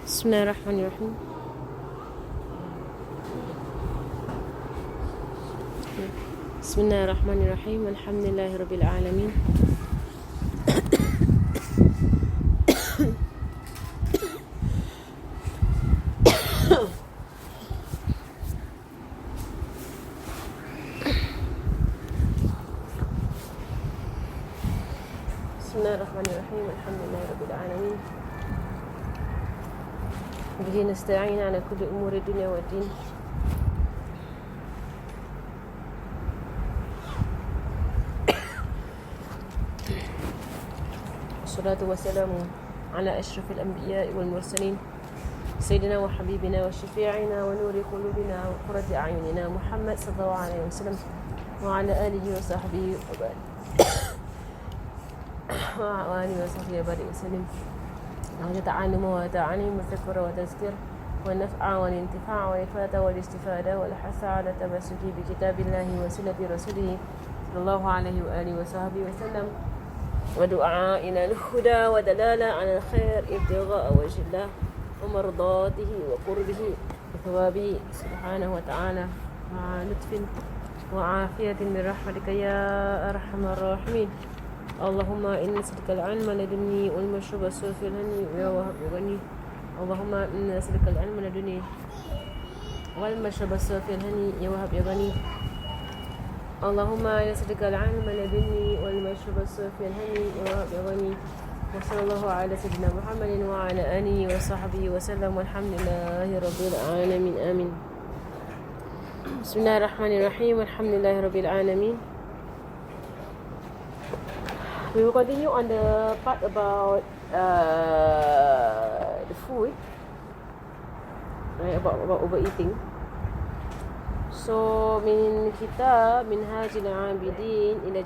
بسم الله الرحمن الرحيم. بسم الله الرحمن الرحيم. الحمد لله رب العالمين. بسم الله الرحمن الرحيم. الحمد لله رب العالمين. به نستعين على كل أمور الدنيا والدين. والصلاة والسلام على أشرف الأنبياء والمرسلين سيدنا وحبيبنا وشفيعنا ونور قلوبنا وقرة أعيننا محمد صلى الله عليه وسلم وعلى آله وصحبه وآله وصحبه وبارك وسلم. تعلم وتعليم والتذكر وتذكير والنفع والانتفاع والإفادة والاستفادة والحث على التمسك بكتاب الله وسنة رسوله صلى الله عليه وآله وصحبه وسلم ودعاء إلى الهدى ودلالة على الخير ابتغاء وجه الله ومرضاته وقربه وثوابه سبحانه وتعالى مع لطف وعافية من رحمتك يا أرحم الراحمين. اللهم إن نسألك العلم لدني والمشرب الصوفي الهني يا وهب يغني. اللهم إن نسألك العلم لدني والمشرب الصوفي الهني يا وهب يغني. اللهم نسألك العلم لدني والمشرب الصوفي الهني يا وهب يغني. وصلى الله على سيدنا محمد وعلى آله وصحبه وسلم والحمد لله رب العالمين. آمين. بسم الله الرحمن الرحيم. الحمد لله رب العالمين. We will continue on the part about the food, right? About overeating. So من كتاب منهاج العابدين إلى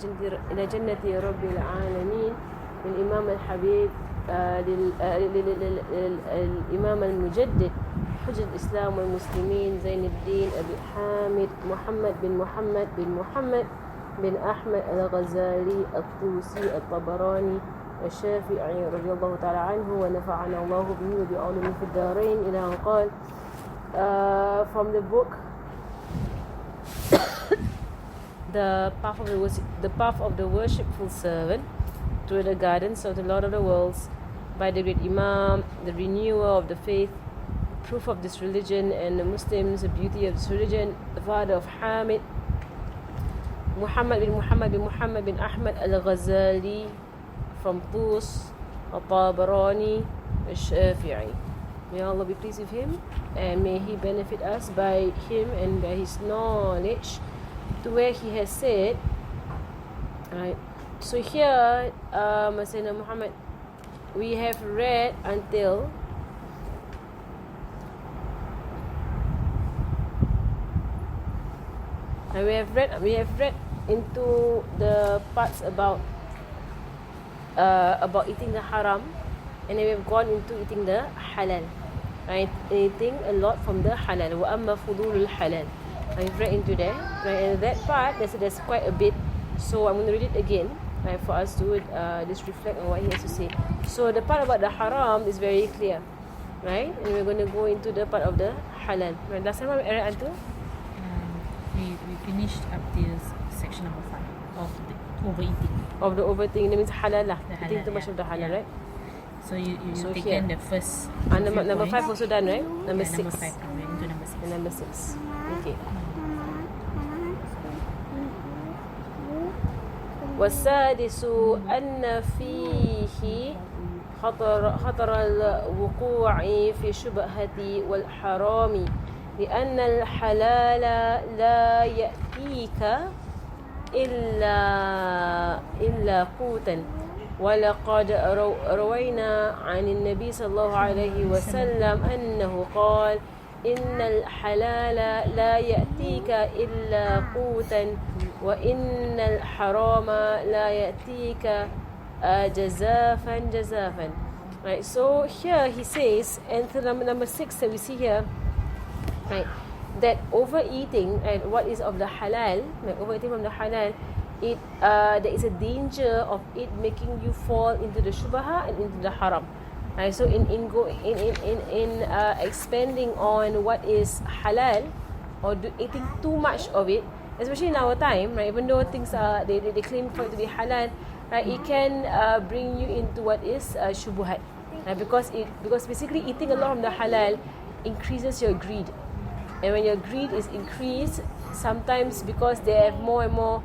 جنة رب العالمين للإمام الحبيب للإمام المجدد حجة الإسلام والمسلمين زين الدين أبي حامد محمد بن أحمد الغزالي الطوسي الطبراني الشافعي رضي الله تعالى عنه ونفعنا الله به وبعلومه في الدارين إلى أن قال from the book the path of the worshipful servant to the gardens of the Lord of the worlds by the great Imam, the renewer of the faith, proof of this religion and the Muslims, the beauty of this religion, the father of Hamid Muhammad bin Ahmad al-Ghazali from Tus al-Tabarani al-Shafi'i. May Allah be pleased with him and may he benefit us by him and by his knowledge to where he has said, right? So here Sayyidina Muhammad, we have read until we have read into the parts about eating the haram, and then we have gone into eating the halal, right? Eating a lot from the halal. Wa amma fudulul halal. I've read into that, right? And that part there's quite a bit, so I'm going to read it again, right, for us to just reflect on what he has to say. So the part about the haram is very clear, right? And we're going to go into the part of the halal. Right? Last time we read until we finished up this section number 5 of the overeating. Of the overeating, that means halal lah. The Eating halal, too much of the halal, yeah. right? So you So taken here. the first Number 5 also done, right? Number 6. Number 5 now we're into number 6. And number 6. Okay. والسادس أن فيه خطر الوقوع في الشبهة والحرام لأن الحلال لا يأتيك إلا قوتا ولقد روينا عن النبي صلى الله عليه وسلم أنه قال إن الحلال لا يأتيك إلا قوتا وإن الحرام لا يأتيك جزافا. Right, so here he says, and number 6 that we see here, right, that overeating and what is of the halal, like overeating from the halal, there is a danger of it making you fall into the shubha and into the haram. Right, so in expanding on what is halal or eating too much of it, especially in our time, right? Even though things are they claim for it to be halal, right? It can bring you into what is shubuhat, right? Because basically eating a lot of the halal increases your greed, and when your greed is increased, sometimes because they have more and more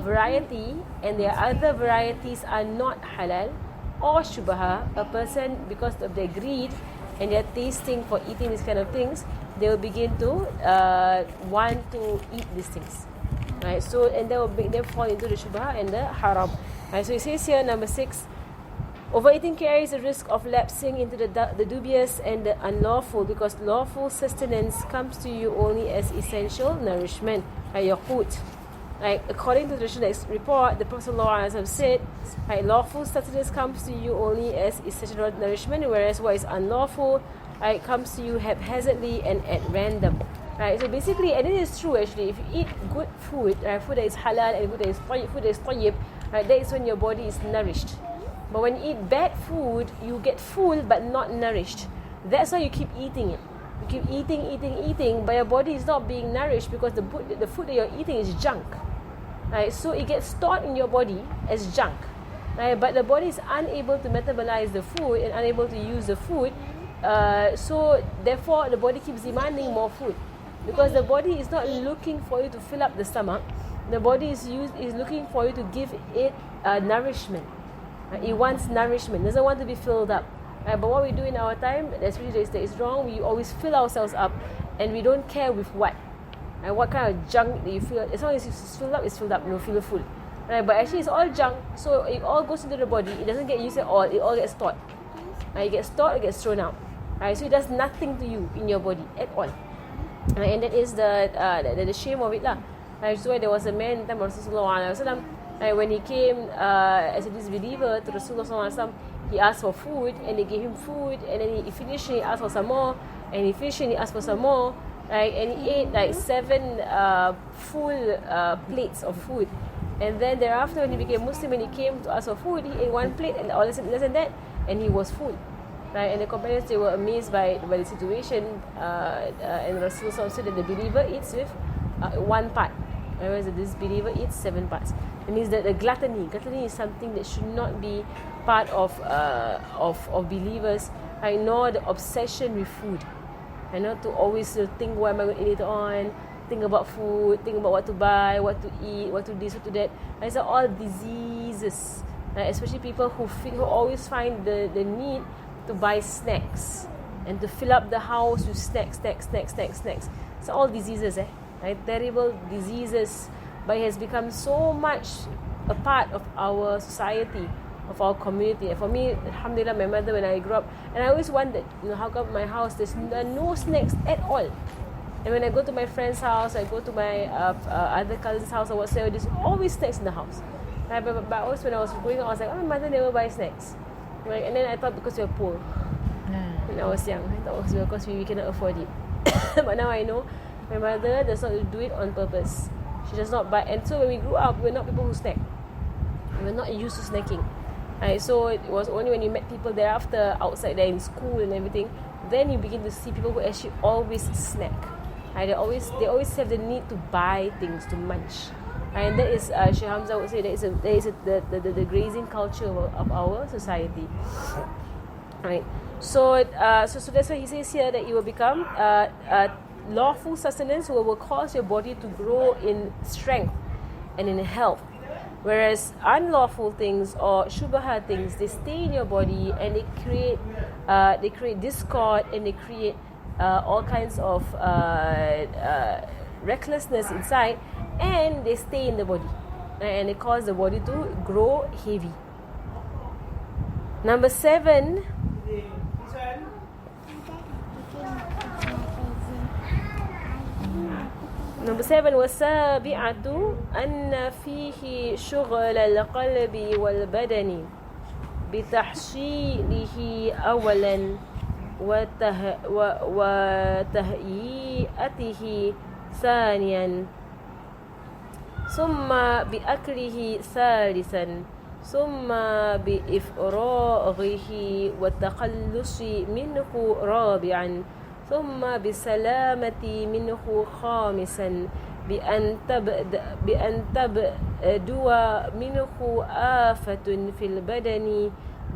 variety, and their other varieties are not halal or shubha, a person, because of their greed and their tasting for eating these kind of things, they will begin to want to eat these things, right? So, and that will make them fall into the shubha and the haram, right? So it says here, number 6, overeating carries a risk of lapsing into the dubious and the unlawful, because lawful sustenance comes to you only as essential nourishment, right? Your food. Like, according to the traditional report, the Prophet ﷺ said, right, lawful sustenance comes to you only as essential nourishment, whereas what is unlawful, right, comes to you haphazardly and at random. Right, so basically, and it is true actually, if you eat good food, right, food that is halal and food that is tayyib, right, that is when your body is nourished. But when you eat bad food, you get full but not nourished. That's why you keep eating it. You keep eating, but your body is not being nourished because the food that you're eating is junk. Right, so it gets stored in your body as junk, right? But the body is unable to metabolize the food and unable to use the food, so therefore the body keeps demanding more food, because the body is not looking for you to fill up the stomach. The body is looking for you to give it nourishment. Right? It wants nourishment, doesn't want to be filled up. Right? But what we do in our time, especially that is wrong, we always fill ourselves up, and we don't care with what. And what kind of junk that you feel, as long as it's filled up, you feel full. Right? But actually it's all junk, so it all goes into the body, it doesn't get used at all, it all gets stored. Right? It gets stored, it gets thrown out. Right? So it does nothing to you in your body at all. Right? And that is the shame of it lah. Right? So there was a man in the time of Rasulullah, right, when he came as a disbeliever to Rasulullah, he asked for food, and they gave him food, and then he finished and he asked for some more, and he finished and he asked for some more. Right, and he ate like 7 full plates of food, and then thereafter, when he became Muslim and he came to ask for food, he ate 1 plate and all less than that, and he was full. Right, and the companions, they were amazed by the situation, and Rasulullah said that the believer eats with 1 part, whereas the disbeliever eats 7 parts. It means that the gluttony is something that should not be part of believers, right? Nor the obsession with food. And not to always think what am I going to eat later on, think about food, think about what to buy, what to eat, what to this, what to that. And these are all diseases, right? Especially people who always find the need to buy snacks and to fill up the house with snacks. It's all diseases, right? Terrible diseases, but it has become so much a part of our society, of our community. And for me, alhamdulillah, my mother, when I grew up, and I always wondered, how come my house there's no snacks at all. And when I go to my friend's house, I go to my other cousin's house or whatsoever, there's always snacks in the house. Right? But always when I was growing up, I was like, my mother never buys snacks. Right? And then I thought because we are poor. When I was young, I thought it was because we cannot afford it. But now I know my mother does not do it on purpose. She does not buy. And so when we grew up, we're not people who snack. We're not used to snacking. Right, so it was only when you met people thereafter outside there in school and everything, then you begin to see people who actually always snack. Right, they always have the need to buy things to munch. Right, and that is Sheikh Hamzah would say that is the grazing culture of our society. Right, so that's why he says here that it will become lawful sustenance will cause your body to grow in strength and in health. Whereas unlawful things or shubha things, they stay in your body and they create discord, and they create all kinds of recklessness inside, and they stay in the body, and they cause the body to grow heavy. Number 7. Number 7, والسابعة أن فيه شغل القلب والبدن بتحصيله أولا وتهيئته ثانيا ثم بأكله ثالثا ثم بإفراغه والتخلص منه رابعا ثم بسلامة منه خامسا بأن تبدو منه آفة في البدن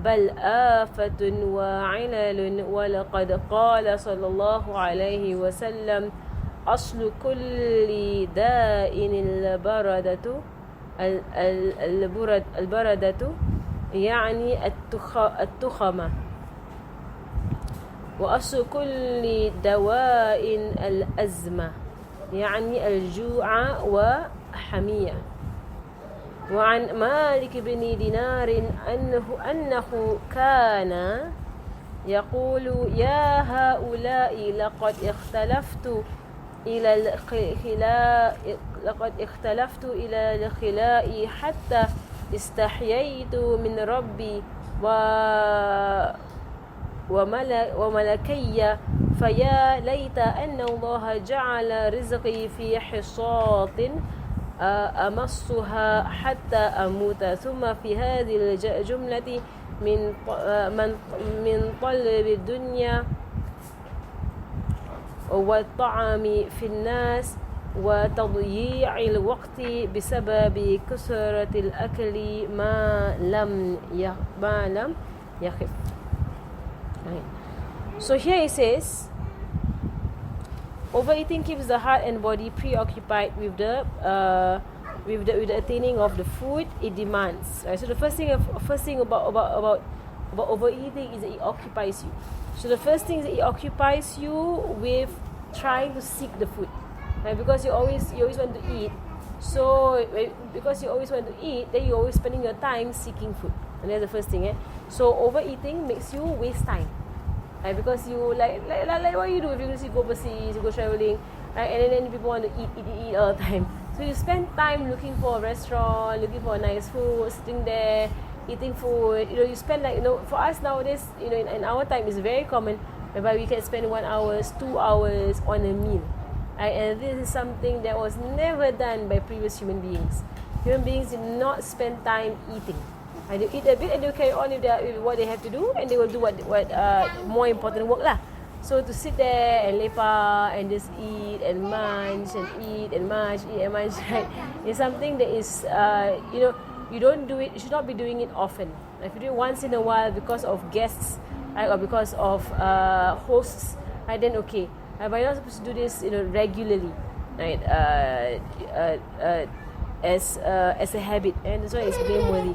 بل آفة وعلل ولقد قال صلى الله عليه وسلم أصل كل داء البردة يعني التخمة وأصل كل دواء الأزمة يعني الجوع وحمية. وعن مالك بن دينار أنه كان يقول يا هؤلاء لقد اختلفت إلى الخلاء حتى استحييت من ربي وملكي فيا ليت أن الله جعل رزقي في حصاة أمصها حتى أموت. ثم في هذه الجملة من طلب الدنيا والطعام في الناس وتضييع الوقت بسبب كثرة الأكل ما لم يخف. So here it says, overeating keeps the heart and body preoccupied with the attaining of the food it demands. Right? So the first thing about overeating is that it occupies you. So the first thing is that it occupies you with trying to seek the food, right? Because you always want to eat. So because you always want to eat, then you're always spending your time seeking food, and that's the first thing. So overeating makes you waste time. Right, because you like what you do if you go overseas, you go traveling, right? And then people want to eat all the time. So you spend time looking for a restaurant, looking for nice food, sitting there, eating food. You spend for us nowadays, in our time it's very common whereby we can spend 1 hour, 2 hours on a meal. Right? And this is something that was never done by previous human beings. Human beings did not spend time eating. They eat a bit and they carry on with what they have to do, and they will do what more important work lah. So to sit there and lepak and just eat and munch and eat and munch, right? It's something that is you don't do it. You should not be doing it often. If you do it once in a while because of guests, right, or because of hosts, right, then okay. But you're not supposed to do this regularly, right? As a habit, and that's why it's blameworthy.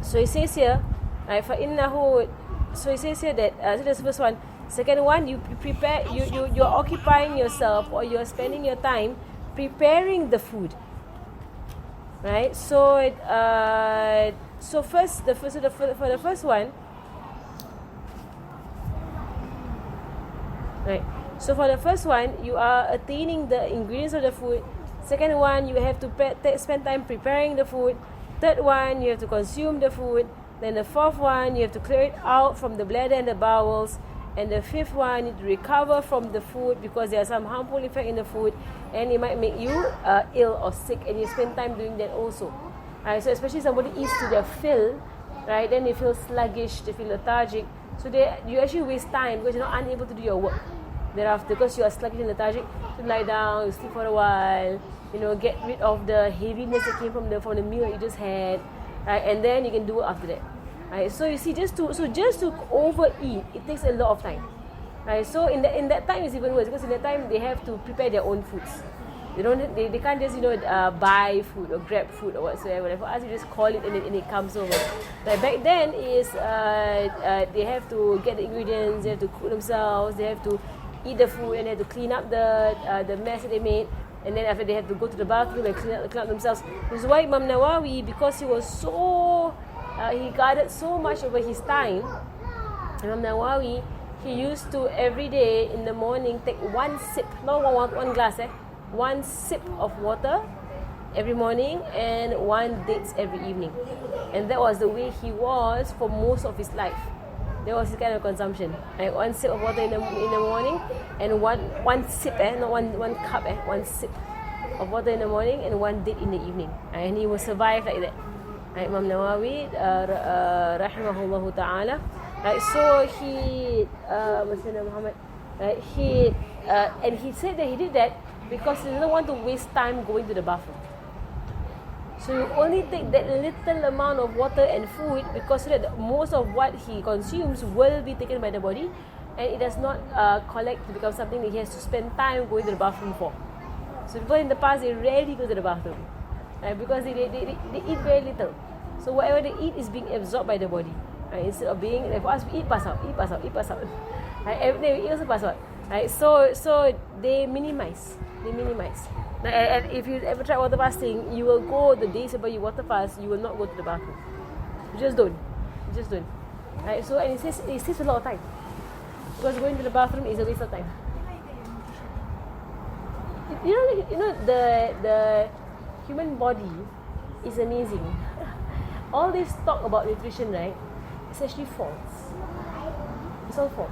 So it says here, right, so it says here that so that's the first one. Second one, you're occupying yourself, or you're spending your time preparing the food, right? So for the first one, right? So for the first one, you are attaining the ingredients of the food. Second one, you have to spend time preparing the food. Third one, you have to consume the food. Then the fourth one, you have to clear it out from the bladder and the bowels. And the fifth one, you need to recover from the food because there are some harmful effects in the food, and it might make you ill or sick, and you spend time doing that also. Right? So especially somebody eats to their fill, right? Then they feel sluggish, they feel lethargic. So you actually waste time because you're not unable to do your work thereafter because you are sluggish and lethargic. You lie down, you sleep for a while. Get rid of the heaviness that came from the meal that you just had, right? And then you can do it after that, right? So you see, just to overeat, it takes a lot of time, right? So in that time it's even worse because in that time they have to prepare their own foods. They can't just buy food or grab food or whatsoever. For us, you just call it and it comes over. But back then is they have to get the ingredients, they have to cook themselves, they have to eat the food, and they have to clean up the mess that they made. And then after they have to go to the bathroom and clean up themselves. This is why Imam Nawawi, because he was so he guarded so much over his time, Imam Nawawi, he used to every day in the morning take one sip, not one glass, one sip of water every morning and one dates every evening. And that was the way he was for most of his life. That was his kind of consumption. Like one sip of water in the morning and one sip, not one cup, one sip of water in the morning and one date in the evening. And he will survive like that. Imam Nawawi rahimahullahu ta'ala. So he Muhammad and he said that he did that because he didn't want to waste time going to the bathroom. So you only take that little amount of water and food because so that most of what he consumes will be taken by the body, and it does not collect to become something that he has to spend time going to the bathroom for. So people in the past, they rarely go to the bathroom, right? Because they eat very little. So whatever they eat is being absorbed by the body, right? Instead of being, like for us, we eat, pass out, right? Every day we eat, also pass out, right? So they minimize. And if you ever try water fasting, you will go the days where you water fast, you will not go to the bathroom. You just don't. Right? So and it saves a lot of time. Because going to the bathroom is a waste of time. You know the human body is amazing. All this talk about nutrition, right? It's actually false. It's all false.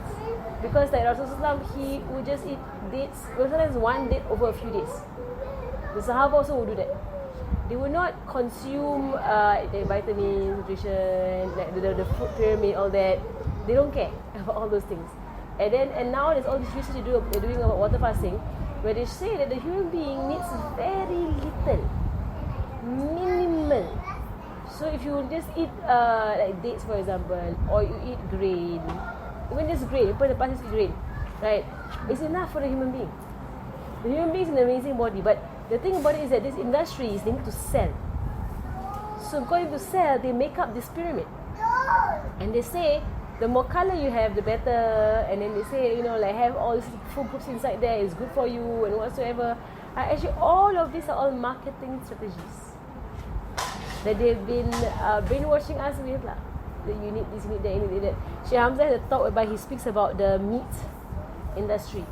Because like Rasulullah, he would just eat dates, sometimes one date over a few days. The Sahaba also would do that. They would not consume the vitamins, nutrition, like the food pyramid, all that. They don't care about all those things. And now there's all this research they're doing about water fasting, where they say that the human being needs very little, minimal. So if you just eat like dates, for example, or you eat grain, even just grain, people in the past just eat grain, right? It's enough for the human being. The human being is an amazing body, but the thing about it is that this industry is they need to sell. So going to sell, they make up this pyramid, and they say the more color you have, the better. And then they say, like have all these food groups inside there is good for you and whatsoever. Actually, all of these are all marketing strategies that they've been brainwashing us with lah. That you need this, you need that, you need that. Sheikh Hamzah has a talk whereby he speaks about the meat industry,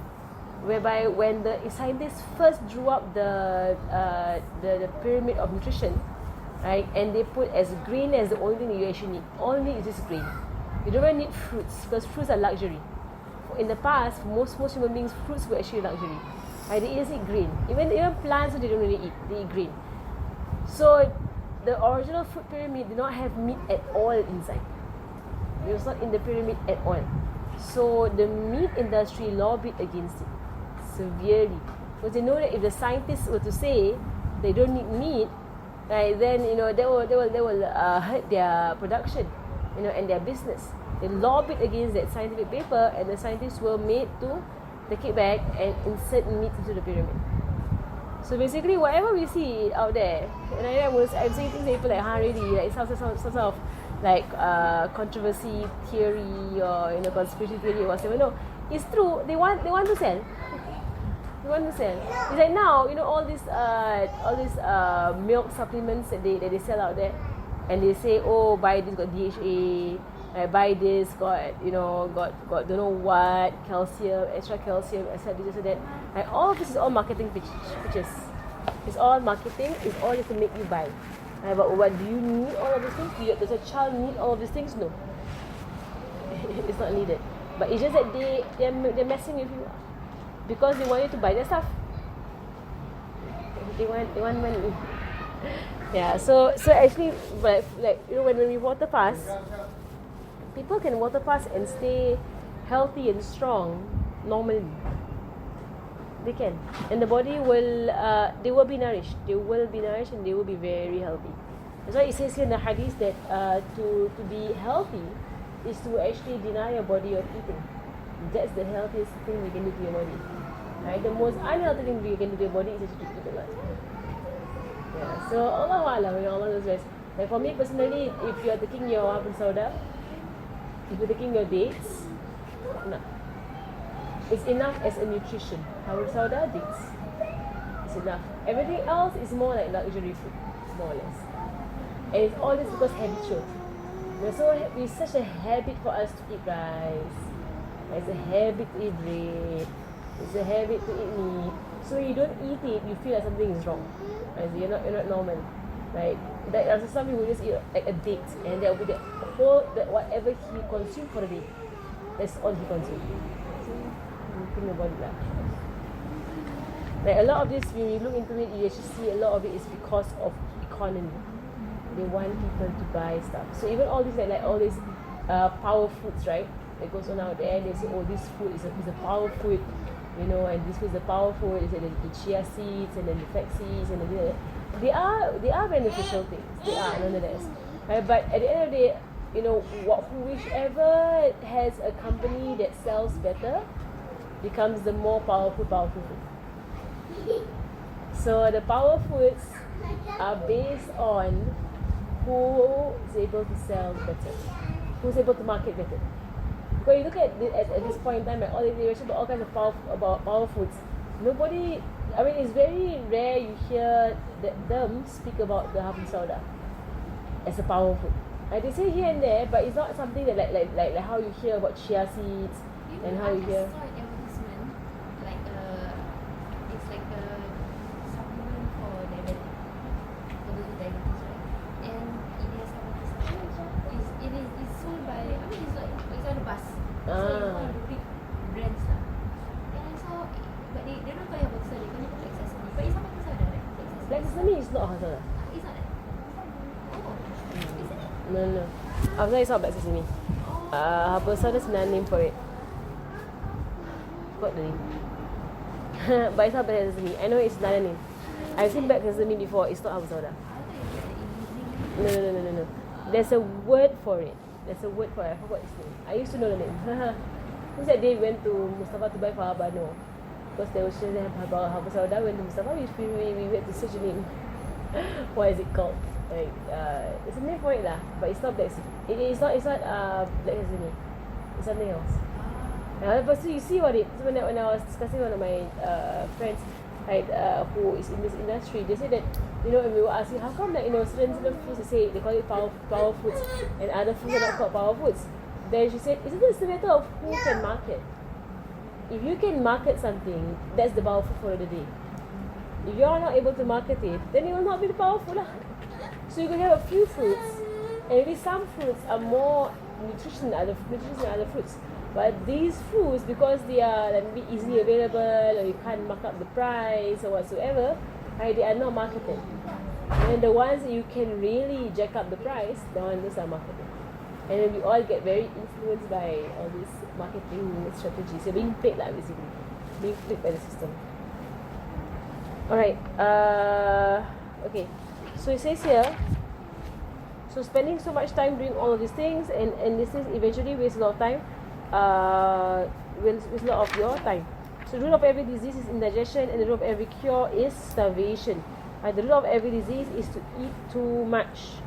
whereby when the scientists first drew up the pyramid of nutrition, right, and they put as grain as the only thing that you actually need. All you need is just grain. You don't really need fruits because fruits are luxury. In the past, most human beings, fruits were actually luxury. Right? They just eat grain. Even plants, they don't really eat. They eat grain. So the original food pyramid did not have meat at all inside. It was not in the pyramid at all. So the meat industry lobbied against it severely because they know that if the scientists were to say they don't need meat, right, then they will hurt their production, and their business. They lobbied against that scientific paper, and the scientists were made to take it back and insert meat into the pyramid. So basically, whatever we see out there, and I'm saying things that people like, really, like some sort of like controversy theory or conspiracy theory or whatever. No, it's true. They want to sell. They want to sell. It's like now, all these milk supplements that they sell out there, and they say, oh, buy this got DHA, buy this got don't know what, calcium, extra calcium, etc. This and that. Like all of this is all marketing pitches. It's all marketing. It's all just to make you buy. But what do you need all of these things? Does a child need all of these things? No. It's not needed. But it's just that they're messing with you because they want you to buy their stuff. They want money. Yeah. So actually, like when we water fast, people can water fast and stay healthy and strong normally. They can, and the body will they will be nourished. They will be nourished and they will be very healthy. That's why it says here in the hadith that to be healthy is to actually deny your body of eating. That's the healthiest thing you can do to your body. Right? The most unhealthy thing you can do to your body is actually to eat a lot. Yeah. So Allahu A'lam, Allah knows best. Like for me personally, if you are taking your apple soda, if you're taking your dates, no. It's enough as a nutrition. Our soda, dates. It's enough. Everything else is more like luxury food, more or less. And it's all just because habitual. It's such a habit for us to eat rice. It's a habit to eat bread. It's a habit to eat meat. So you don't eat it, you feel like something is wrong. Right? So you're not normal. Right? Like some people just eat like a date, and that will be whatever he consumed for the day. That's all he consumed. Think about it lah. Like a lot of this, when you look into it, you actually see a lot of it is because of economy. They want people to buy stuff. So even all these like all these power foods, right? That goes on out there. They say, oh, this food is a power food, you know, and this food is a power food. They say the chia seeds and then the flax seeds and then they are beneficial things. They are nonetheless. Right? But at the end of the day, you know, whichever has a company that sells better becomes the more powerful food. So the power foods are based on who is able to sell better, who's able to market better. Because you look at this point in time, like all the mentioned about all kinds of power foods, nobody. I mean, it's very rare you hear them speak about the Hafiz Sauda as a power food. They say here and there, but it's not something that like how you hear about chia seeds and how you hear. I saw an advertisement, like it's like a supplement for diabetes, for those with diabetes, right? And it has advertisement. It's sold by, I mean, it's on the bus. So it's one of the big brands lah. And I saw, but they don't call it Hafiz Sauda, they call it Black Sesame. But it's not Hafiz Sauda, right? Black Sesame is not Hafiz Sauda. It's not that. Oh, isn't it? No. Hafiz Sauda is not Black Sesame. Hafiz Sauda is another name for it. Forgot the name. But it's not Black Sesame. I know it's another name. I've seen Black Sesame before. It's not Hafiz Sauda. No. There's a word for it. I forgot its name. I used to know the name. Who's that day we went to Mustafa to buy for Habano? Because there was children about Hafiz Sauda. Went to Mustafa, we went to search the name. What is it called? Like, it's a name for it lah, but it's not Black Sesame. It's not Black Sesame. It's something else. Lepas tu you see what it. So when I was discussing with one of my friends, right, who is in this industry, they said that, you know, when we were asking how come, like, you know, certain foods they call it power foods and other foods are not called power foods. Then she said, isn't this a matter of who can market? If you can market something, that's the power food for the day. If you are not able to market it, then it will not be the power food lah. So you can have a few fruits, and maybe some fruits are more nutritious than other fruits. But these fruits, because they are maybe easily available, or you can't mark up the price or whatsoever, right, they are not marketed. And the ones that you can really jack up the price, those are marketed. And then we all get very influenced by all these marketing strategies. You're being paid lah, basically. Being paid by the system. Alright. Okay. So it says here, so spending so much time doing all of these things and this is eventually wastes a lot of time, wastes a lot of your time. So the root of every disease is indigestion, and the root of every cure is starvation. The root of every disease is to eat too much,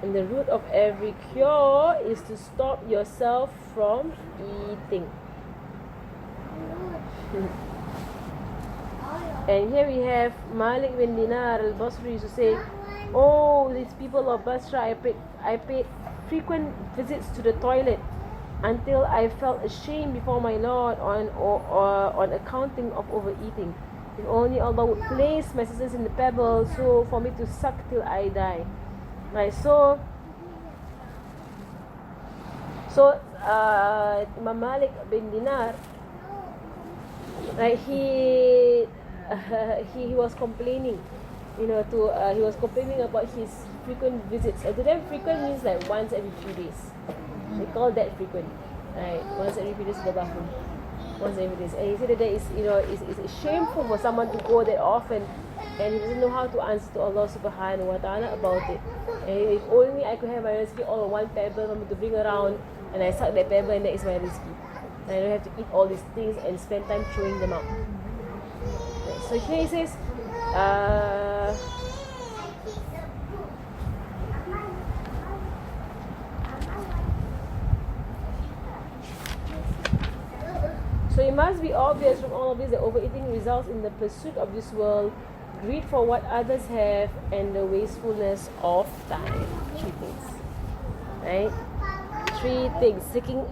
and the root of every cure is to stop yourself from eating. And here we have Malik bin Dinar al-Basri used to say, oh, these people of Basra, I paid frequent visits to the toilet until I felt ashamed before my Lord on accounting of overeating. If only Allah would place my sisters in the pebble so for me to suck till I die. Right, so Imam Malik bin Dinar, right, he was complaining, you know, he was complaining about his frequent visits. And to them, frequent means like once every few days. They call that frequent, right? Once every few days to the bathroom. Once every day. And he said that there is, you know, it's shameful for someone to go that often, and he doesn't know how to answer to Allah subhanahu wa ta'ala about it. And if only I could have my rizki all on one pebble for me to bring around, and I suck that pebble and that is my rizki. And I don't have to eat all these things and spend time throwing them out. So here he says, so it must be obvious from all of this that overeating results in the pursuit of this world, greed for what others have, and the wastefulness of time. 3 things, right? 3 things.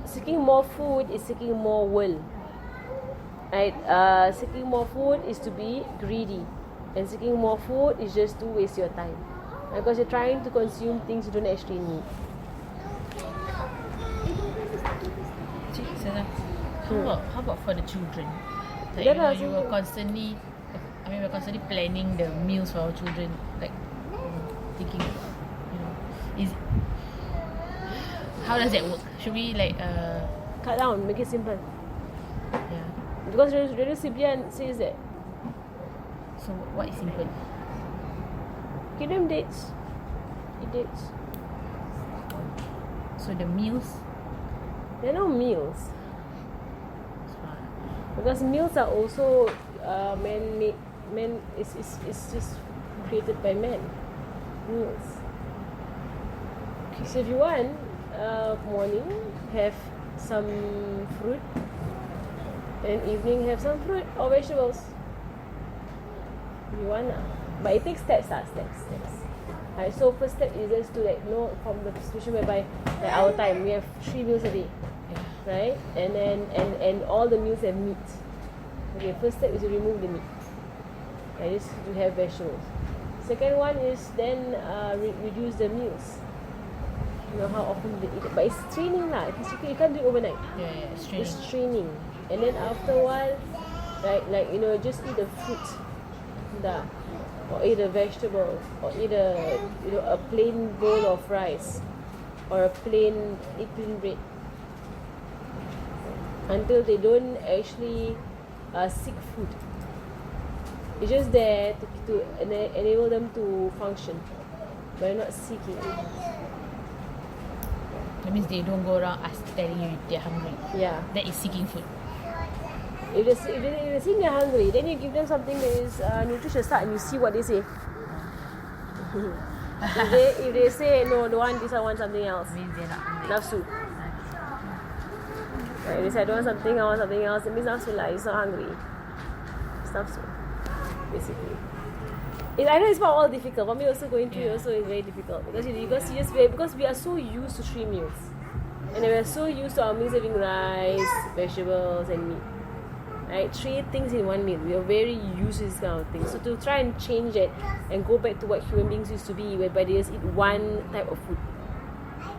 Seeking more food is seeking more will. Right? Seeking more food is to be greedy, and seeking more food is just to waste your time, because you're trying to consume things you don't actually need. How about for the children? Like, Yeah, you know, we're constantly planning the meals for our children, like thinking, you know, How does that work? Should we like Cut down, make it simple. yeah. Because Radio Sibian says that. So what is simple? Give them dates. Eat dates. So the meals. They're not meals. Because meals are also man-made. It's just created by men. Meals. So if you want, morning have some fruit, and evening have some fruit or vegetables. You want, but it takes steps. Alright, so first step is just to from the situation whereby like our time we have 3 meals a day, right? And then and all the meals have meat. Okay, first step is to remove the meat. And just to have vegetables. Second one is then reduce the meals. You know how often they eat it, but it's training lah. You can't do it overnight. Yeah, it's training. It's training, and then after a while, like just eat the fruit, or eat a vegetable, or eat a plain bowl of rice, or eat plain bread, until they don't actually seek food. It's just there to enable them to function, but they're not seeking it. That means they don't go around telling you they're hungry. Yeah. That is seeking food. If they seem they're hungry, then you give them something that is nutritious and you see what they say. if they say no, don't want this, I want something else. Means they're not hungry. Nafsu. Right, if they say I don't want something, I want something else, it means nafsu lah. It's not hungry. It's nafsu, basically. I know it's not all difficult. For me also going through also is very difficult because because we are so used to 3 meals, and we are so used to our meals having rice, vegetables, and meat. Right, 3 things in one meal. We are very used to this kind of thing. So to try and change it and go back to what human beings used to be, whereby they just eat one type of food,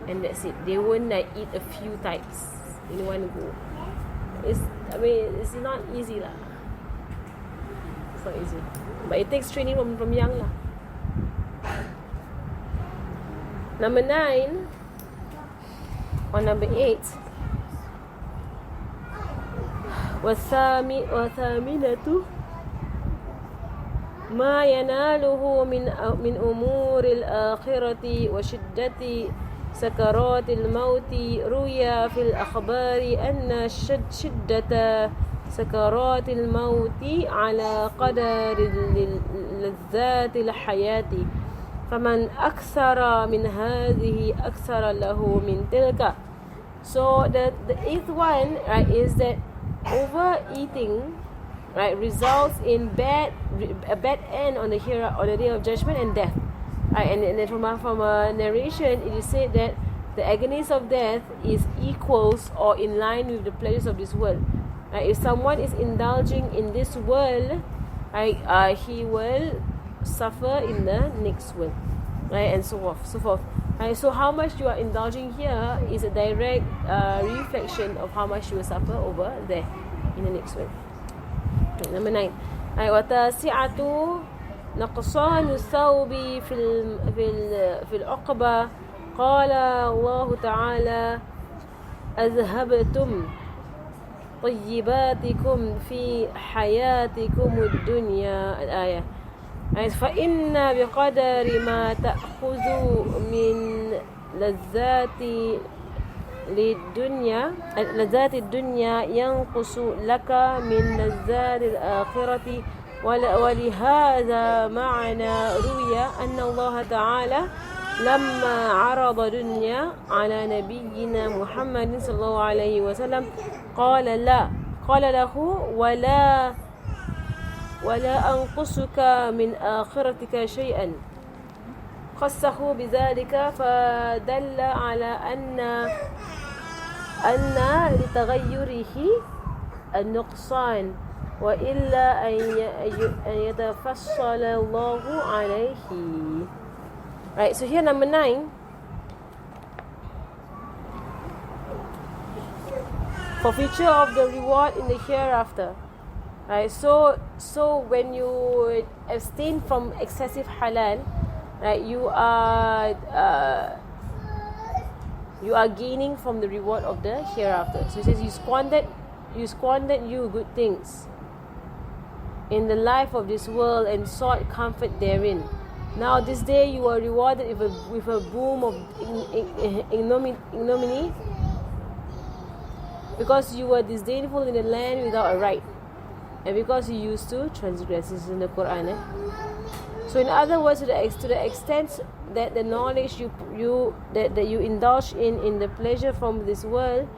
and that's it. They won't eat a few types in one go. It's not easy lah. It's not easy. But it takes training from young lah. Number 9 or number 8. وثامنة ما يناله من أمور الآخرة وشدة سكرات الموت. روي في الأخبار أن شدة سكرات الموت على قدر لذات الحياة، فمن أكثر من هذه أكثر له من تلك. So the 8th one, right, is that overeating, right, results in a bad end on the day of judgment and death. Right, and then from a narration, it is said that the agonies of death is equals or in line with the pleasures of this world. Right, if someone is indulging in this world, right, he will suffer in the next world, right, and so forth. Right, so how much you are indulging here is a direct reflection of how much you will suffer over there in the next world. Right, number 9. Right, وتاسعة نقصان الثوب في العقبة. قال الله تعالى أذهبتم طيباتكم في حياتكم الدنيا. الآية. فإن بقدر ما تأخذ من لذات الدنيا ينقص لك من لذات الآخرة. ولهذا معنى روي أن الله تعالى لما عرض الدنيا على نبينا محمد صلى الله عليه وسلم قال له ولا أنقصك من آخرتك شيئا. خصه بذلك فدل على أن لتغيره النقصان وإلا أن يتفصل الله عليه. Right, so here number 9. For future of the reward in the hereafter. Right, so when you abstain from excessive halal, right, you are you are gaining from the reward of the hereafter. So he says, you squandered you good things in the life of this world and sought comfort therein. Now this day you are rewarded with a boom of ignominy, because you were disdainful in the land without a right, and because you used to transgress. This is in the Quran. So in other words, to the extent that the knowledge that you indulge in the pleasure from this world,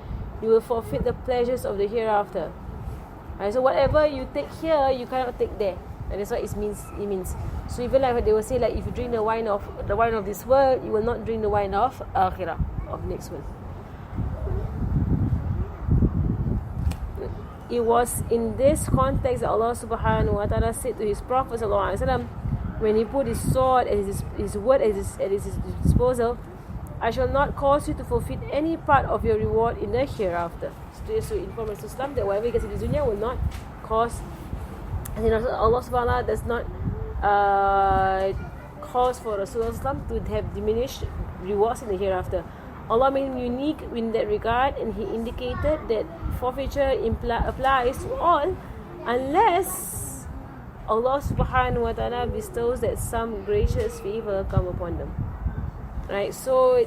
you will forfeit the pleasures of the hereafter. Right, so whatever you take here, you cannot take there, and that's what it means. So even like they will say, like if you drink the wine of this world, you will not drink the wine of akhirah, of next world. It was in this context that Allah subhanahu wa ta'ala said to his Prophet sallallahu alaihi wasallam, when he put his sword and his word at his disposal, I shall not cause you to forfeit any part of your reward in the hereafter. So inform Islam that whatever you get in this dunya will not cause, and Allah subhanahu wa ta'ala does not cause for Rasulullah to have diminished rewards in the hereafter. Allah made him unique in that regard, and he indicated that forfeiture applies to all unless Allah subhanahu wa ta'ala bestows that some gracious favor come upon them. Right, so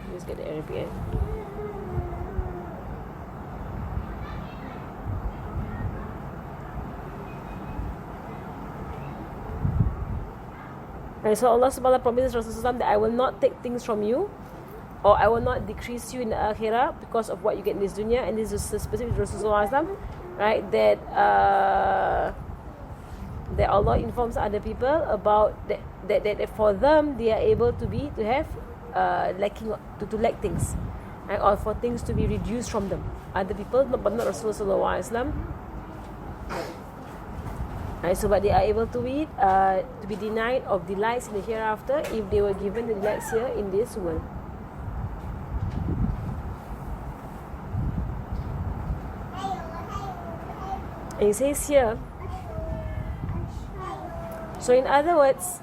let's get the Arabic. Right, so Allah subhanahu wa ta'ala promises Rasulullah that I will not take things from you, or I will not decrease you in the akhirah because of what you get in this dunya. And this is specific to Rasulullah, right? That Allah informs other people about that for them they are able to have lacking to lack things, right? Or for things to be reduced from them. Other people, but not Rasulullah. Right, so but they are able to be denied of delights in the hereafter if they were given the delights here in this world. And he says here, so in other words,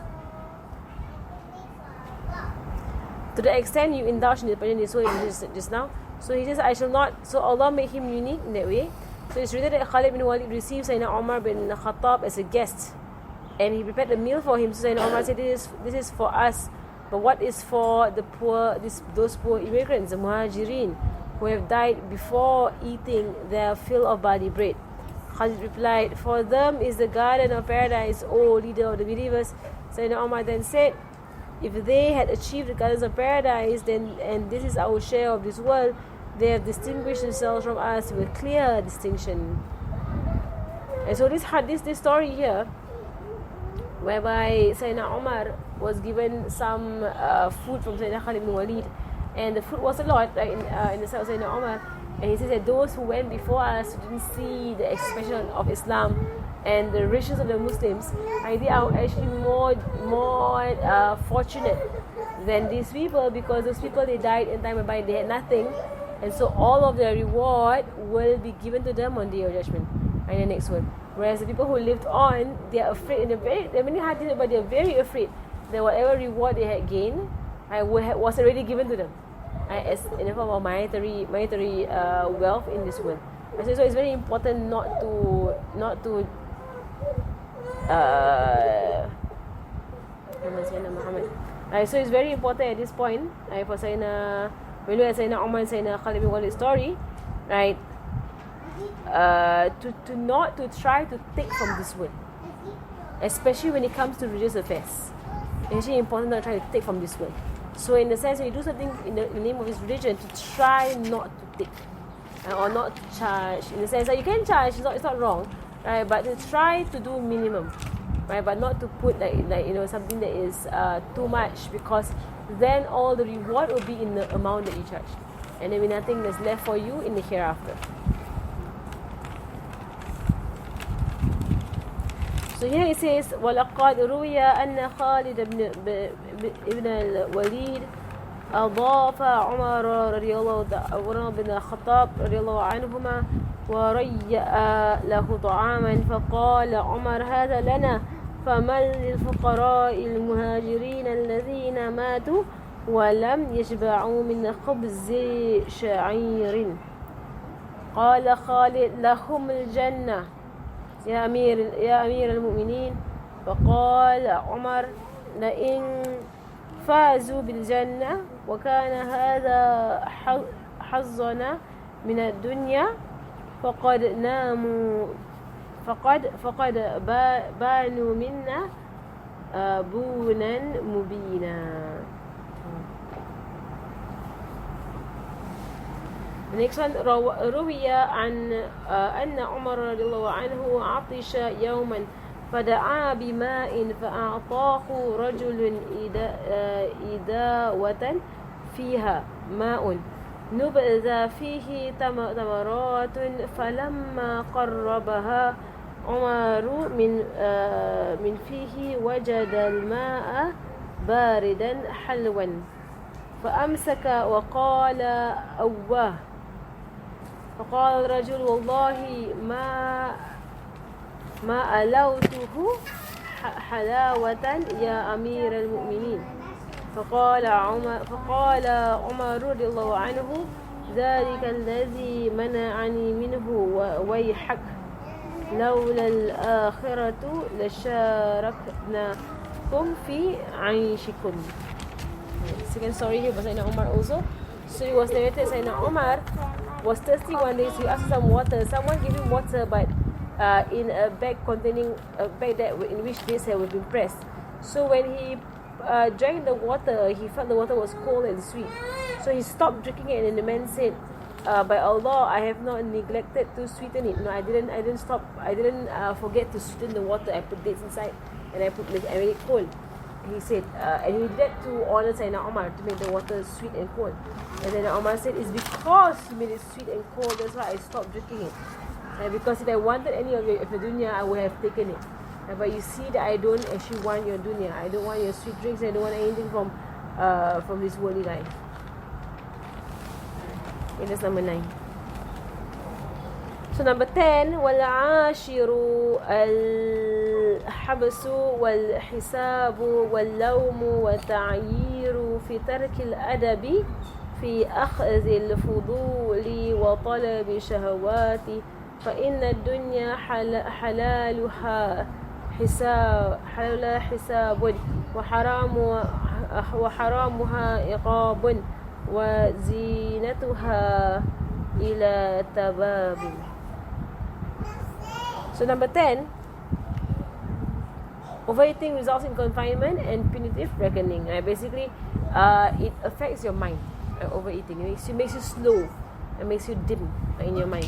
to the extent you indulge in the pleasure in this world just now, so he says, I shall not. So Allah made him unique in that way. So it's written that Khalid bin Walid received Sayyidina Umar bin Khattab as a guest, and he prepared a meal for him. So Sayyidina Umar said, this is for us, but what is for the poor, those poor immigrants, the Muhajirin, who have died before eating their fill of barley bread? Khalid replied, for them is the garden of paradise, O leader of the believers. Sayyidina Umar then said, if they had achieved the gardens of paradise, then, and this is our share of this world, they have distinguished themselves from us with clear distinction. And so this story here, whereby Sayyidina Umar was given some food from Sayyidina Khalid bin Walid, and the food was a lot, right, in the sight of Sayyidina Umar, and he says that those who went before us who didn't see the expression of Islam and the riches of the Muslims, right, they are actually more fortunate than these people, because those people, they died in time whereby they had nothing. And so all of their reward will be given to them on the Day of Judgment, in the next world. Whereas the people who lived on, they are afraid, and they're many hadith, but they are very afraid that whatever reward they had gained, was already given to them, as in the form of monetary wealth in this world. And so it's very important not to so it's very important at this point, for Sayyidina, we look at Sayyidina Umar and Sayyidina Khalid bin Walid's story, right? To try to take from this world, especially when it comes to religious affairs. It's actually important not to try to take from this world. So in the sense, when you do something in the name of his religion, to try not to take, or not to charge. In the sense that you can charge, it's not wrong, right? But to try to do minimum, right? But not to put something that is too much, because then all the reward will be in the amount that you charge, and there will be nothing that's left for you in the hereafter. So here it says, وَلَقَدْ رُوِيَ أَنَّ خَالِدَ ibn al-Walid أضاف عمر رضي الله بن الخطاب رضي الله عنهما وريأ له طعاما فقال عمر هذا لنا فمن للفقراء المهاجرين الذين ماتوا ولم يشبعوا من خبز شعير قال خالد لهم الجنة يا أمير المؤمنين. فقال عمر لئن فازوا بالجنة وكان هذا حظنا من الدنيا فقد بانوا منا بونا مبينا. Next one, روي عن أن عمر رضي الله عنه عطش يوما فدعا بماء فأعطاه رجل إداوة فيها ماء نبذ فيه تمرات فلما قربها عمر من فيه وجد الماء باردا حلوا فأمسك وقال أواه. فقال الرجل والله ما ألوته حلاوة يا أمير المؤمنين. فقال عمر رضي الله عنه ذلك الذي منعني منه ويحك لولا الآخرة لشاركناكم في عيشكم. Second story here was Sayyidina Umar also. So it was narrated Sayyidina Umar was thirsty one day, so he asked for some water. Someone gave him water, but in a bag containing a bag in which dates had been pressed. So when he drank the water, he felt the water was cold and sweet. So he stopped drinking it, and the man said, "By Allah, I have not neglected to sweeten it. No, I didn't forget to sweeten the water. I put dates inside, and I made it cold." He said, and he did that to honor Sayyidina Umar, to make the water sweet and cold. And then Umar said, it's because you made it sweet and cold, that's why I stopped drinking it. Because if I wanted any of your dunya, I would have taken it. But you see that I don't actually want your dunya. I don't want your sweet drinks. I don't want anything from this worldly life. Okay, that's number 9. So number 10, والعاشر الحبس والحساب واللوم والتعيير في ترك الأدب في أخذ الفضول وطلب الشهوات فإن الدنيا حلالها حساب وحرامها عقاب وزينتها إلى تباب. So number 10, overeating results in confinement and punitive reckoning. Basically, it affects your mind. Overeating makes you slow, it makes you dim in your mind.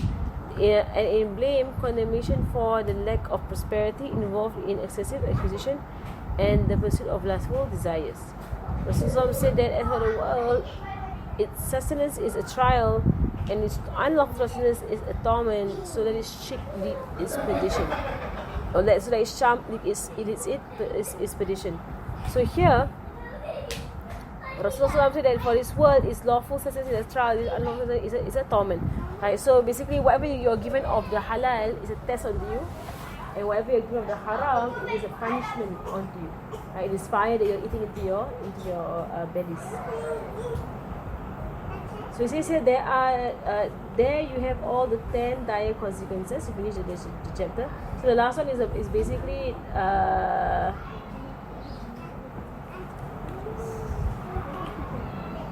And in blame, condemnation for the lack of prosperity involved in excessive acquisition and the pursuit of lustful desires. Rasulullah said that as for the world, its sustenance is a trial, and its unlawful sustenance is a torment, so that its shirk is perdition, or that so that its charm is perdition. So here, Rasulullah said that for this world, its lawful sustenance is a trial, its unlawful sustenance is a torment. Right? So basically, whatever you're given of the halal is a test onto you, and whatever you're given of the haram, it is a punishment onto you. Right? It is fire that you're eating into your bellies. So it says here there you have all the 10 dire consequences. You finish the chapter. So the last one is basically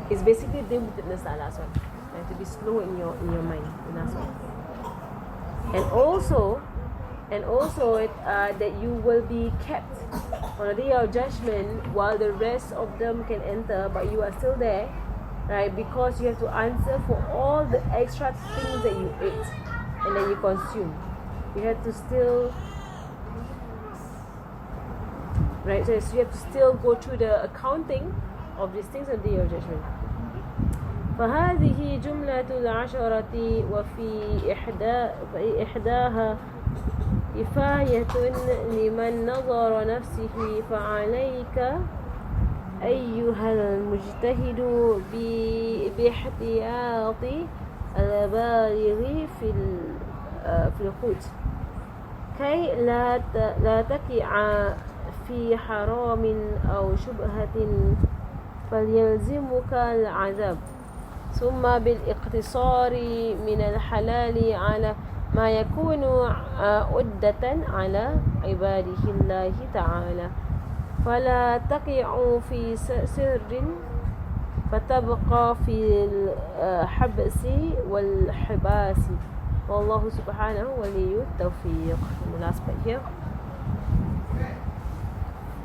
dim-wittedness. The last one, and to be slow in your mind. The last one, and also that you will be kept on the day of judgment while the rest of them can enter, but you are still there. Right, because you have to answer for all the extra things that you ate and that you consume. You have to still, right? So you have to still go through the accounting of these things on the day of judgment. فهذه جملة العشرة وفي إحداها كفاية لمن نظر نفسه فعليك أيها المجتهد باحتياط البالغ في القوت كي لا تقع في حرام أو شبهة فليلزمك العذاب ثم بالاقتصار من الحلال على ما يكون عدة على عباده الله تعالى فلا تقع في سر فتبقى في الحبس والحباس والله سبحانه ولي التوفيق. The last part here,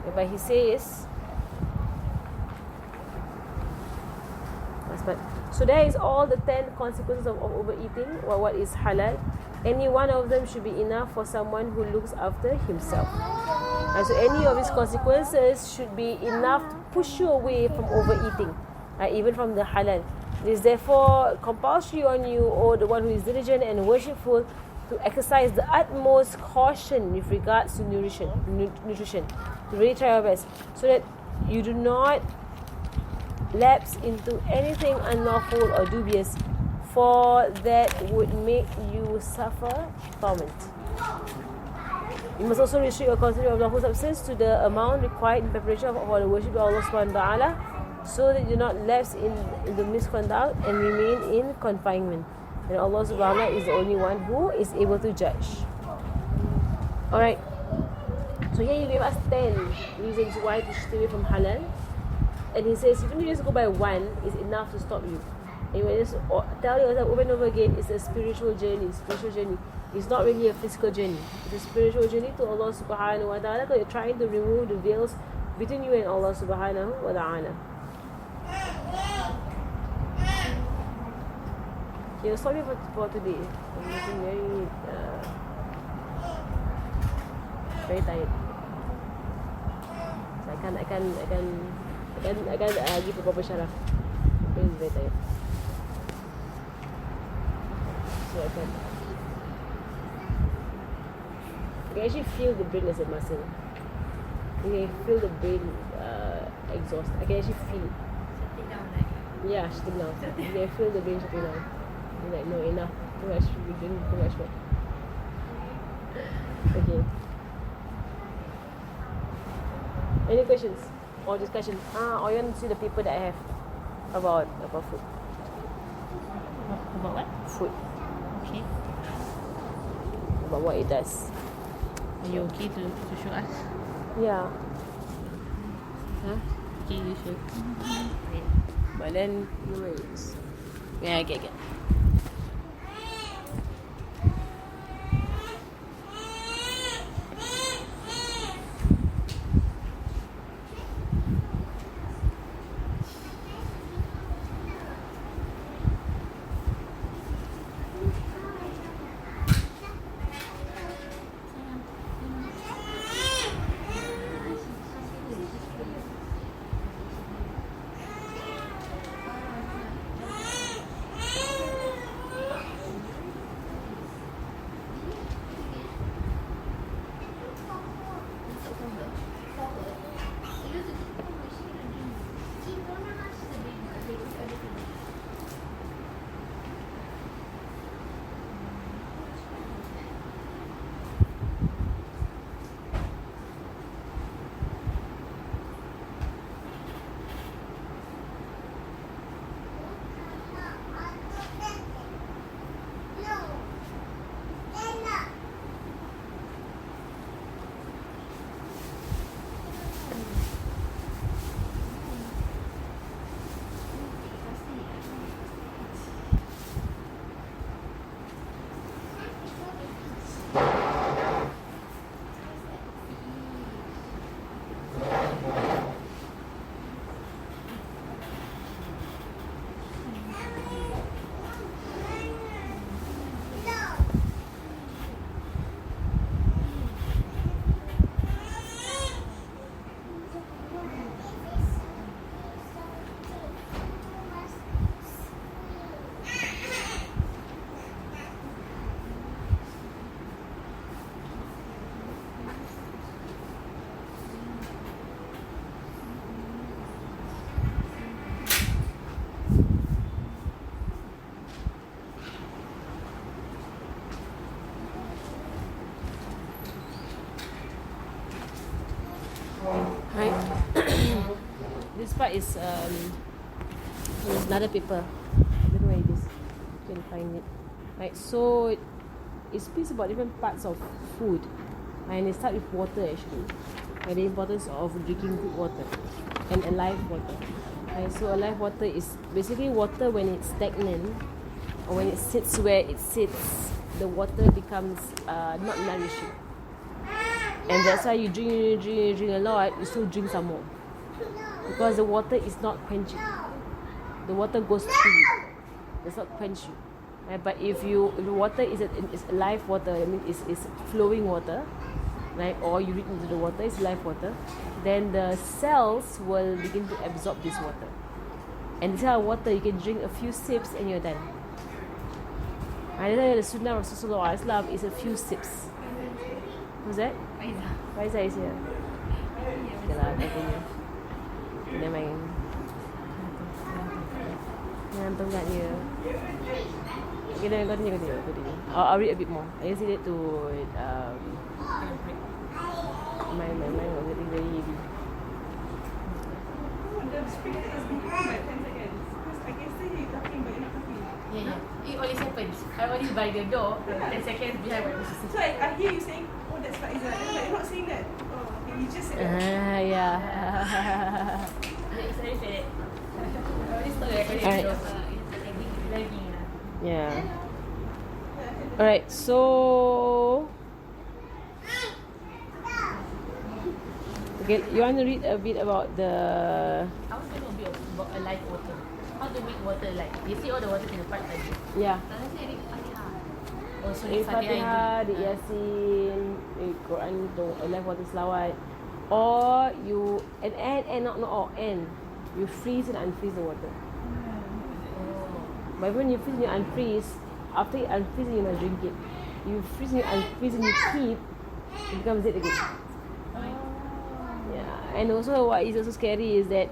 whereby he says, so there is all the 10 consequences of overeating, or what is halal. Any one of them should be enough for someone who looks after himself. And so any of these consequences should be enough to push you away from overeating, even from the halal. It is therefore compulsory on you, or the one who is diligent and worshipful, to exercise the utmost caution with regards to nutrition. To really try your best, so that you do not lapse into anything unlawful or dubious, for that would make you suffer torment. You must also restrict your consumption of lawful substance to the amount required in preparation for the worship of Allah subhanahu wa ta'ala, so that you do not lapse in the misconduct and remain in confinement. And Allah subhanahu wa ta'ala is the only one who is able to judge. Alright. So here he gave us 10 reasons why to stay away from halal. And he says, even if you just go by one, it's enough to stop you. And you just tell yourself over and over again, it's a spiritual journey. It's not really a physical journey. It's a spiritual journey to Allah subhanahu wa ta'ala, because you're trying to remove the veils between you and Allah subhanahu wa ta'ala. Okay, sorry for today. I'm getting very tired. So I can't give a proper sharah. I'm very tired. So I can actually feel the brain as a muscle. You can feel the brain exhaust. I can actually feel it. Shut it down, right? Yeah, shutting down. You can feel the brain shutting down. You're like, no, enough. Too much. We're doing too much work. Okay. Any questions or discussion? Or you want to see the paper that I have about food? About what? Food. Okay. About what it does. Are you okay to show us? Yeah. Huh? Okay, you show. But then, no worries. Yeah, okay. part is there's another paper. I don't know where it is. You can find it. Right, so it speaks about different parts of food, and it starts with water actually, and the importance of drinking good water and alive water. Right, so alive water is basically water when it's stagnant or when it sits where it sits, the water becomes not nourishing, and that's why you drink a lot, you still drink some more because the water is not quenching. The water goes through you, does not quench you. Right? But if the water is live water, I mean it's flowing water, right? Or you read into the water, it's live water, then the cells will begin to absorb this water. And this kind of water you can drink a few sips and you're done. And the sunnah of Rasulullah is a few sips. Who's that? Faizah is here. Okay lah, continue. Never mind. Ngantuk kat dia. Okay, then continue. I'll read a bit more. I just needed to my mind was getting very heavy. The speaker is being on by 10 seconds because I can see you talking but you're not talking. Yeah. It always happens. I'm always by the door, 10 seconds behind my position. So I hear you saying, oh that's Faizah, but you're not saying that. Oh, okay, you just said that. Yeah. It's very sad. I always thought that Alright. it's lagging. Yeah. Alright, so okay, you want to read a bit about the I want to know a bit about alive water. How to make water alive? You see all the water in the part tadi. yeah. Oh, so Read Fatihah, read Yasin, read Quran, alive water selawat. Or you not all and you freeze and unfreeze the water. But when you freeze and you unfreeze, after you unfreeze you must drink it. You freeze and you unfreeze and you keep, it becomes it again. Yeah. And also what is also scary is that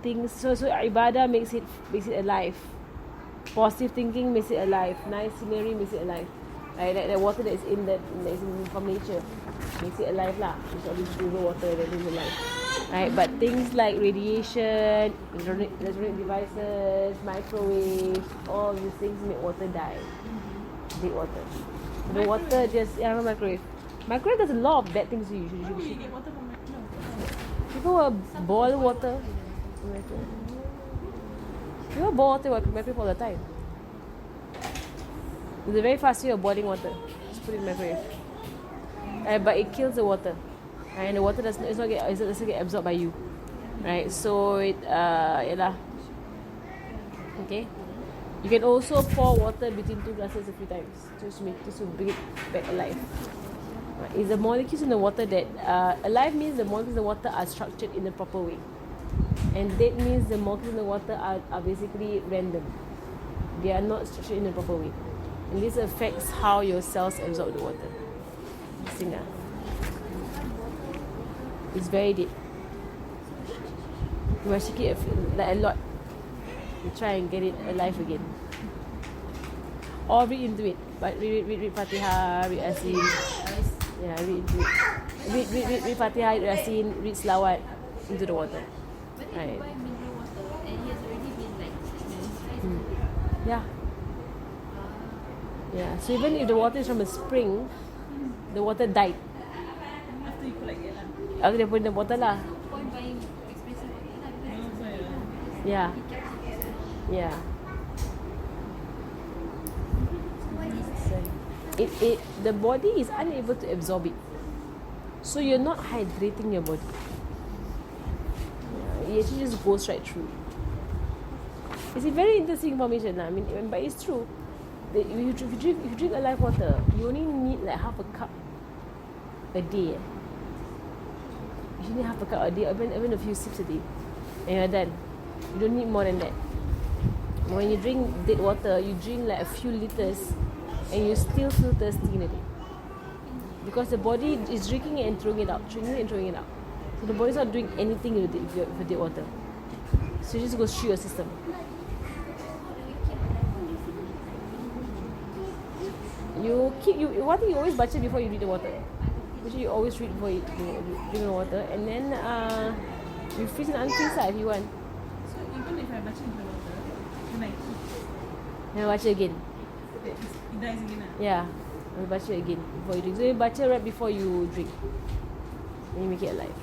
things so ibadah makes it alive. Positive thinking makes it alive. Nice scenery makes it alive. Like the water that is from nature makes it alive lah. It's all this river water that is alive. Right, but things like radiation, electronic devices, microwaves, all these things make water die. Dead water. The water just microwave. Microwave does a lot of bad things to you. Why would you get water from microwave? People will boil water. People boil water in microwave all the time. It's a very fast way of boiling water. Just put it in the microwave. But it kills the water. And the water doesn't get absorbed by you. Right? So it okay. You can also pour water between two glasses a few times just to bring it back alive. Right? It's the molecules in the water that alive means the molecules in the water are structured in a proper way. And dead means the molecules in the water are basically random. They are not structured in a proper way. And this affects how your cells absorb the water. Interesting. It's very deep. You must shake it like a lot. You try and get it alive again. Or read into it. But read Fatihah, read Yasin. Yeah, read into it. Read Fatihah, read Yasin, read Selawat into the water. But then Right. you buy mineral water and it has already been like cleansed. Yeah. Yeah. So even if the water is from a spring, the water died. After you collect it lah. Aku dia put in the bottle lah. No point buying expensive water lah because Yeah. it kept it. Yeah. So why is The body is unable to absorb it. So you're not hydrating your body. Yeah, it actually just goes right through. It's a very interesting information lah. I mean, but it's true. If you drink alive water, you only need like half a cup a day. You need half a cup a day, or even a few sips a day, and you're done. You don't need more than that. When you drink dead water, you drink like a few liters, and you still feel thirsty in a day. Because the body is drinking it and throwing it out, drinking it and throwing it out. So the body's not doing anything with dead water. So it just goes through your system. One thing you always baca before you drink the water. Actually, you always read before you drink the water, and then You freeze and unfreeze lah if you want. So even if I baca into the water, then I keep Then baca again. it dies again lah. Yeah. You baca again before you drink. So you baca right before you drink. Then you make it alive.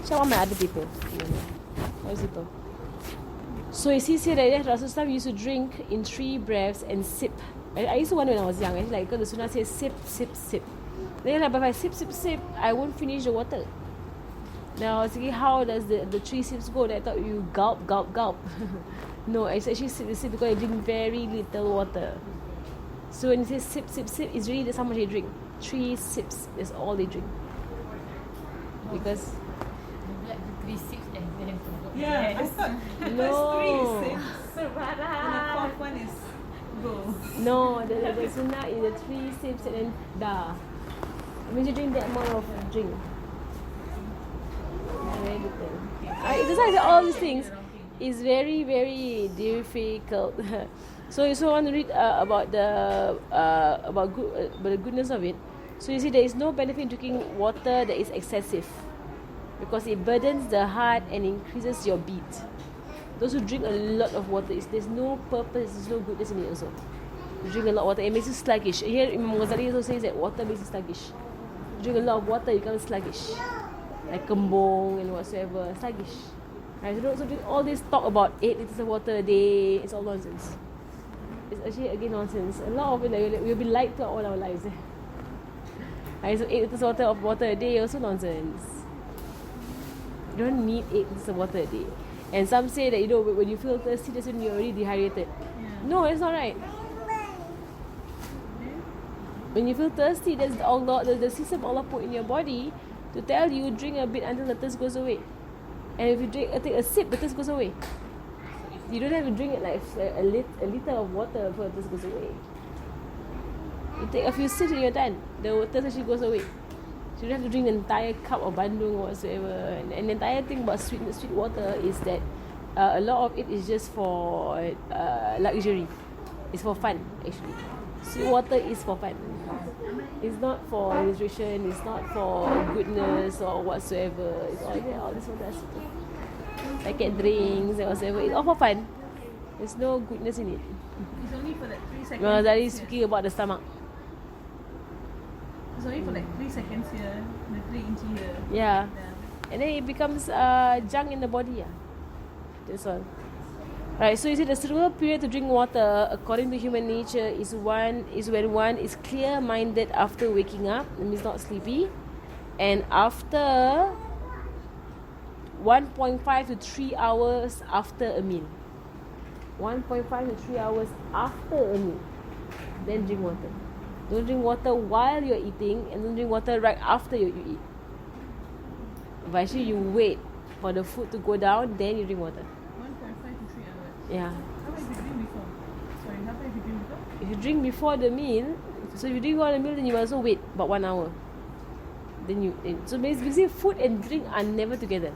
Check on my other paper. What is paper? So it says here that Rasulullah used to drink in 3 breaths and sip. I used to wonder when I was young, like because the sunnah says sip, sip, sip. Then like, but if I sip, sip, sip, I won't finish the water. Now I was thinking, how does the 3 sips go? I thought you gulp, gulp, gulp. No, it's actually sip, sip because I drink very little water. So when it says sip, sip, sip, it's really that's how much they drink. 3 sips is all they drink. Because Like the 3 sips and then Yeah, I thought No. there's 3 sips. And the 4th one is go. no, the sunnah is the 3 sips and then dah. It means you drink that amount of drink. Very little. That's why I say all these things is very, very difficult. So you also want to read about about the goodness of it. So you see, there is no benefit in drinking water that is excessive, because it burdens the heart and increases your beat. Those who drink a lot of water, there's no purpose, there's no goodness in it also. You drink a lot of water, it makes you sluggish. Here Imam Ghazali also says that water makes you sluggish. You drink a lot of water, you become sluggish. Like kembung and whatsoever, sluggish. Right, so all this talk about 8 liters of water a day, it's all nonsense. It's actually again nonsense. A lot of it like, we'll be lied to all our lives. Right, so 8 liters of water a day also nonsense. You don't need 8 liters of water a day. And some say that when you feel thirsty, that's when you're already dehydrated. Yeah. No, it's not right. When you feel thirsty, that's Allah, the system Allah put in your body to tell you drink a bit until the thirst goes away. And if you take a sip, the thirst goes away. You don't have to drink it like a liter of water before the thirst goes away. You take a few sips and you're done. The thirst actually goes away. So you don't have to drink the entire cup of bandung or whatsoever. And the entire thing about sweet water is that a lot of it is just for luxury. It's for fun, actually. Sweet water is for fun. It's not for nutrition. It's not for goodness or whatsoever. It's all this water. Packet drinks and whatsoever. It's all for fun. There's no goodness in it. It's only for like 3 seconds. Well, that is here. speaking about the stomach. It's only for like 3 seconds here, the 3 inch here. Yeah. Yeah. And then it becomes junk in the body. Yeah. That's all. Right, so you see the suitable period to drink water according to human nature is when one is clear-minded after waking up, that means not sleepy, and after 1.5 to 3 hours after a meal. 1.5 to 3 hours after a meal. Then drink water. Don't drink water while you're eating, and don't drink water right after you eat. But actually you wait for the food to go down, then you drink water. 1.5 to 3 hours. Yeah. How about if you drink before? Sorry, how about if you drink before? If you drink before the meal, so if you drink before the meal, then you must also wait about 1 hour. So basically food and drink are never together.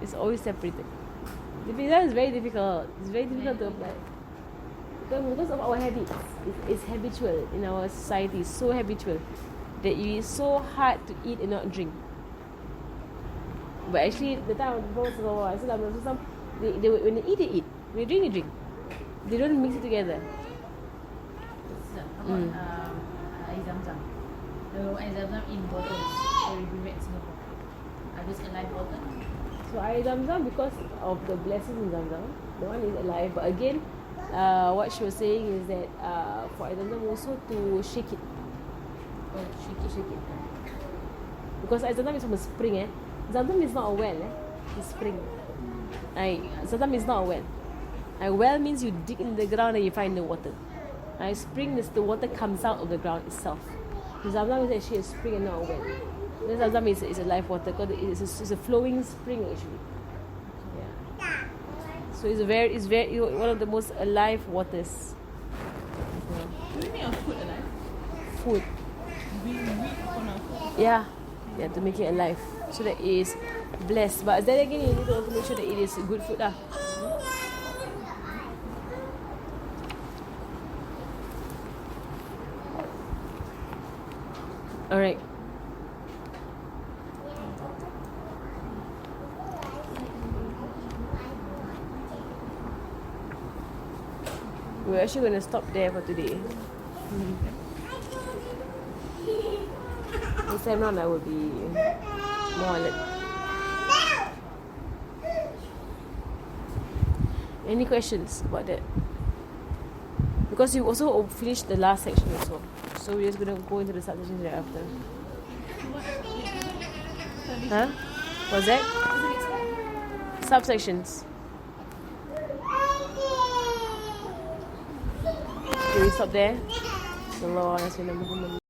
It's always separated. That is very difficult. It's very difficult to apply. Because of our habits. It's habitual in our society. It's so habitual that it is so hard to eat and not drink. But actually, the time of the Prophet, they when they eat. When they drink, they drink. They don't mix it together. How about air zam-zam? The air zam-zam in bottles that we bring back to Singapore. Are those alive water? So air zam-zam, because of the blessings in zam-zam, the one is alive. But again, what she was saying is that for air zam-zam also to shake it. Oh, shake it. Because air zam-zam is from a spring. Zam-zam is not a well. It's spring. Zam-zam is not a well. A well means you dig in the ground and you find the water. Spring is the water comes out of the ground itself. Zam-zam is actually a spring and not a well. Then Zam-zam is a live water because it's a flowing spring actually. Yeah. So it's very one of the most alive waters. Do we make our food alive? Food. We upon our food. Yeah, to make it alive so that it is blessed. But then again, you need to also make sure that it is good food lah. Alright. actually going to stop there for today. Next time round I will be more alert. Any questions about that? Because you also finished the last section also. So we're just going to go into the subsections thereafter. Huh? What's that? Subsections. Can we stop there? Sallallahu alaihi wasallam.